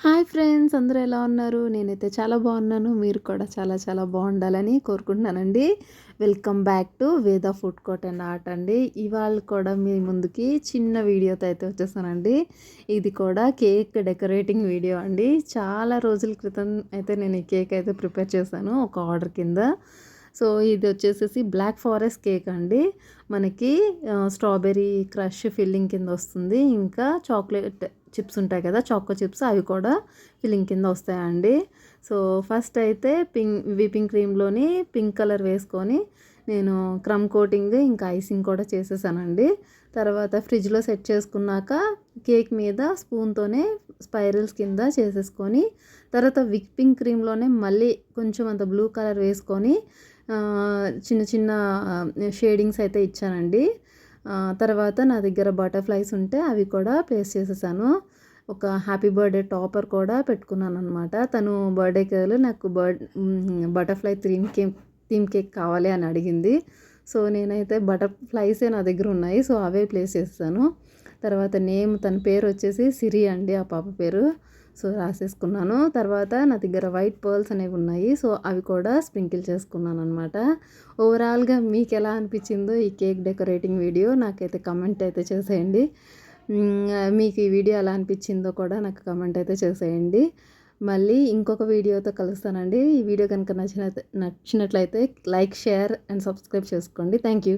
Hi friends, అందరూ ఎలా ఉన్నారు? నేనైతే చాలా బాగున్నాను. మీరు కూడా చాలా చాలా బాగుండాలని కోరుకుంటున్నానండి. వెల్కమ్ బ్యాక్ టు వేద ఫుడ్ కోర్ట్ అండ్ ఆర్ట్ అండి. ఇవాళ కూడా మీ ముందుకి చిన్న వీడియోతో అయితే వచ్చేసానండి. ఇది కూడా కేక్ డెకరేటింగ్ వీడియో అండి. చాలా రోజుల క్రితం అయితే నేను ఈ కేక్ అయితే ప్రిపేర్ చేశాను ఒక ఆర్డర్ కింద. సో ఇది వచ్చేసేసి బ్లాక్ ఫారెస్ట్ కేక్ అండి. మనకి స్ట్రాబెర్రీ క్రష్ ఫిల్లింగ్ కింద వస్తుంది. ఇంకా చాక్లెట్ చిప్స్ ఉంటాయి కదా, చాకో చిప్స్, అవి కూడా ఫిల్లింగ్ కింద వస్తాయండి. సో ఫస్ట్ అయితే విపింగ్ క్రీమ్లోని పింక్ కలర్ వేసుకొని నేను క్రమ్ కోటింగ్ ఇంకా ఐసింగ్ కూడా చేసేసానండి. తర్వాత ఫ్రిడ్జ్లో సెట్ చేసుకున్నాక కేక్ మీద స్పూన్తోనే స్పైరల్స్ కింద చేసేసుకొని తర్వాత విప్పింగ్ క్రీమ్లోనే మళ్ళీ కొంచెం అంత బ్లూ కలర్ వేసుకొని చిన్న చిన్న షేడింగ్స్ అయితే ఇచ్చానండి. తర్వాత నా దగ్గర బటర్ఫ్లైస్ ఉంటే అవి కూడా ప్లేస్ చేసేసాను. ఒక హ్యాపీ బర్త్డే టాపర్ కూడా పెట్టుకున్నాను అనమాట. తను బర్త్డేకి నాకు బటర్ఫ్లై థీమ్ కేక్ కావాలి అని అడిగింది. సో నేనైతే బటర్ఫ్లైసే నా దగ్గర ఉన్నాయి, సో అవే ప్లేస్ చేస్తాను. తర్వాత తన పేరు వచ్చేసి సిరి అండి, ఆ పాప పేరు. సో రాసేసుకున్నాను. తర్వాత నా దగ్గర వైట్ పర్ల్స్ అనేవి ఉన్నాయి, సో అవి కూడా స్ప్రింకిల్ చేసుకున్నాను అనమాట. ఓవరాల్గా మీకు ఎలా అనిపించిందో ఈ కేక్ డెకరేటింగ్ వీడియో నాకైతే కమెంట్ అయితే చేసేయండి. మీకు ఈ వీడియో ఎలా అనిపించిందో కూడా నాకు కమెంట్ అయితే చేసేయండి. మళ్ళీ ఇంకొక వీడియోతో కలుస్తానండి. ఈ వీడియో కనుక నచ్చినట్లయితే లైక్, షేర్ అండ్ సబ్స్క్రైబ్ చేసుకోండి. Thank you.